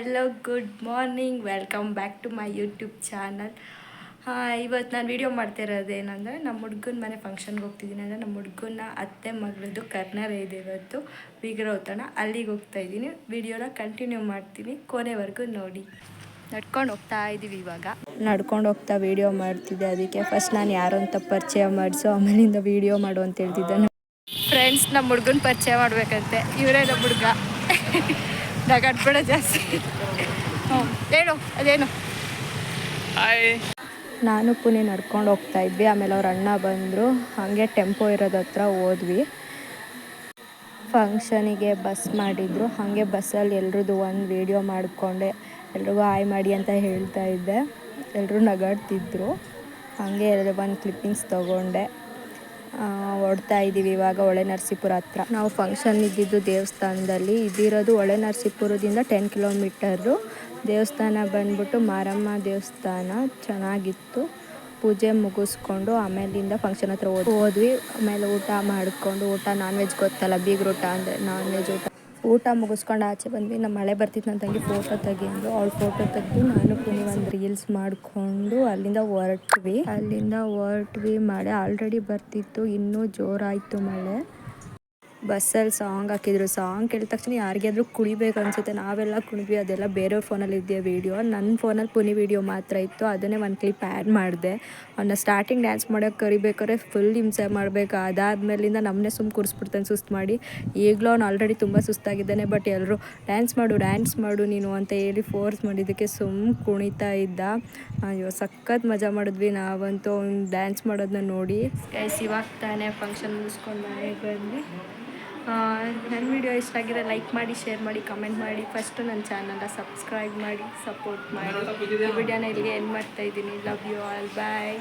Hello good morning, welcome back to my YouTube channel. ಇವತ್ತು ನಾನು video ಮಾಡ್ತಿರೋದೇನೆಂದರೆ ನಮ್ಮ ಹುಡುಗನ ಮನೆ ಫಂಕ್ಷನ್ಗೆ ಹೋಗ್ತಿದ್ದೀನಿ. ಅಂದರೆ ನಮ್ಮ ಹುಡುಗನ ಅತ್ತೆ ಮಗಳದ್ದು ಕರ್ನಾರ ಇದೆ ಇವತ್ತು ವಿಗ್ರಹೋತ್ಸವ, ಅಲ್ಲಿಗೆ ಹೋಗ್ತಾಯಿದ್ದೀನಿ. ವಿಡಿಯೋನ ಕಂಟಿನ್ಯೂ ಮಾಡ್ತೀನಿ, ಕೊನೆವರೆಗೂ ನೋಡಿ. ನಡ್ಕೊಂಡು ಹೋಗ್ತಾ ಇದ್ದೀವಿ. ಇವಾಗ ನಡ್ಕೊಂಡು ಹೋಗ್ತಾ ವೀಡಿಯೋ ಮಾಡ್ತಿದ್ದೆ, ಅದಕ್ಕೆ ಫಸ್ಟ್ ನಾನು ಯಾರು ಅಂತ ಪರಿಚಯ ಮಾಡಿಸು, ಆಮೇಲಿಂದ ವೀಡಿಯೋ ಮಾಡು ಅಂತ ಹೇಳ್ತಿದ್ದೆ. ಫ್ರೆಂಡ್ಸ್, ನಮ್ಮ ಹುಡುಗನ ಪರಿಚಯ ಮಾಡಬೇಕಂತೆ. ಇವರೇ ನಮ್ಮ ಹುಡುಗ. ನಗಾಡ್ಬೇಡ ಜಾಸ್ತಿ. ಏನು ಅದೇನು ನಾನು ಪುಣೆ ನಡ್ಕೊಂಡು ಹೋಗ್ತಾ ಇದ್ವಿ. ಆಮೇಲೆ ಅವ್ರ ಅಣ್ಣ ಬಂದರು. ಹಾಗೆ ಟೆಂಪೋ ಇರೋದ ಹತ್ರ ಹೋದ್ವಿ. ಫಂಕ್ಷನಿಗೆ ಬಸ್ ಮಾಡಿದರು. ಹಾಗೆ ಬಸ್ಸಲ್ಲಿ ಎಲ್ರದ್ದು ಒಂದು ವೀಡಿಯೋ ಮಾಡಿಕೊಂಡೆ. ಎಲ್ರಿಗೂ ಹಾಯ್ ಮಾಡಿ ಅಂತ ಹೇಳ್ತಾ ಇದ್ದೆ. ಎಲ್ಲರೂ ನಗಾಡ್ತಿದ್ರು. ಹಾಗೆ ಒಂದು ಕ್ಲಿಪ್ಪಿಂಗ್ಸ್ ತೊಗೊಂಡೆ. ಓಡ್ತಾ ಇದ್ದೀವಿ ಇವಾಗ ಹೊಳೆನರಸೀಪುರ ಹತ್ರ. ನಾವು ಫಂಕ್ಷನ್ ಇದ್ದಿದ್ದು ದೇವಸ್ಥಾನದಲ್ಲಿ. ಇದಿರೋದು ಹೊಳೆನರಸೀಪುರದಿಂದ 10 ಕಿಲೋಮೀಟರು. ದೇವಸ್ಥಾನ ಬಂದ್ಬಿಟ್ಟು ಮಾರಮ್ಮ ದೇವಸ್ಥಾನ. ಚೆನ್ನಾಗಿತ್ತು. ಪೂಜೆ ಮುಗಿಸ್ಕೊಂಡು ಆಮೇಲಿಂದ ಫಂಕ್ಷನ್ ಹತ್ರ ಹೋದ್ವಿ. ಆಮೇಲೆ ಊಟ ಮಾಡಿಕೊಂಡು, ಊಟ ನಾನ್ ವೆಜ್ ಗೊತ್ತಲ್ಲ, ಬೀಗ್ರೂಟ ಅಂದರೆ ನಾನ್ ವೆಜ್ ಊಟ ಮುಗಿಸ್ಕೊಂಡು ಆಚೆ ಬಂದ್ವಿ. ನಮ್ಮ ಮಳೆ ಬರ್ತಿತ್ತು. ನನ್ನ ತಂಗಿ ಫೋಟೋ ತೆಗೆದು ಅವಳು ಫೋಟೋ ತೆಗೆದು ನಾನು ಪುನಿ ಒಂದು ರೀಲ್ಸ್ ಮಾಡಿಕೊಂಡು ಅಲ್ಲಿಂದ ಹೊರಟ್ವಿ. ಮಳೆ ಆಲ್ರೆಡಿ ಬರ್ತಿತ್ತು, ಇನ್ನೂ ಜೋರಾಯಿತು ಮಳೆ. ಬಸ್ಸಲ್ಲಿ ಸಾಂಗ್ ಹಾಕಿದ್ರು. ಸಾಂಗ್ ಕೇಳಿದ ತಕ್ಷಣ ಯಾರಿಗಾದ್ರೂ ಕುಣಿಬೇಕು ಅನಿಸುತ್ತೆ. ನಾವೆಲ್ಲ ಕುಣಿದ್ವಿ. ಅದೆಲ್ಲ ಬೇರೆಯವ್ರ ಫೋನಲ್ಲಿ ಇದೆಯಾ ವೀಡಿಯೋ. ನನ್ನ ಫೋನಲ್ಲಿ ಪುನಿ ವೀಡಿಯೋ ಮಾತ್ರ ಇತ್ತು. ಅದನ್ನೇ ಒಂದು ಕ್ಲಿಪ್ ಆ್ಯಡ್ ಮಾಡಿದೆ. ಅವನ್ನ ಸ್ಟಾರ್ಟಿಂಗ್ ಡ್ಯಾನ್ಸ್ ಮಾಡೋಕ್ಕೆ ಕರಿಬೇಕಾದ್ರೆ ಫುಲ್ ಹಿಂಸೆ ಮಾಡಬೇಕು. ಅದಾದಮೇಲಿಂದ ನಮ್ಮನ್ನೇ ಕೂರಿಸ್ಬಿಡ್ತಾನೆ ಸುಸ್ತು ಮಾಡಿ. ಈಗಲೂ ಅವ್ನು ಆಲ್ರೆಡಿ ತುಂಬ ಸುಸ್ತಾಗಿದ್ದಾನೆ. ಬಟ್ ಎಲ್ಲರೂ ಡ್ಯಾನ್ಸ್ ಮಾಡು ನೀನು ಅಂತ ಹೇಳಿ ಫೋರ್ಸ್ ಮಾಡಿದ್ದಕ್ಕೆ ಕುಣಿತಾ ಇದ್ದ. ಅಯ್ಯೋ ಸಖತ್ ಮಜಾ ಮಾಡಿದ್ವಿ ನಾವಂತೂ ಅವ್ನು ಡ್ಯಾನ್ಸ್ ಮಾಡೋದನ್ನ ನೋಡಿ. ಇವಾಗ ತಾನೇ ಫಂಕ್ಷನ್ ಮುಗಿಸ್ಕೊಂಡು ಮನೆಗೆ ಬಂದ್ವಿ. ನನ್ನ ವಿಡಿಯೋ ಇಷ್ಟ ಆಗಿದ್ರೆ ಲೈಕ್ ಮಾಡಿ, ಶೇರ್ ಮಾಡಿ, ಕಮೆಂಟ್ ಮಾಡಿ. ಫಸ್ಟು ನನ್ನ ಚಾನಲ್ನ ಸಬ್ಸ್ಕ್ರೈಬ್ ಮಾಡಿ, ಸಪೋರ್ಟ್ ಮಾಡಿ. ಈ ವಿಡಿಯೋನ ಇಲ್ಲಿಗೆ ಎಂಡ್ ಮಾಡ್ತಾಯಿದ್ದೀನಿ. Love you all, bye.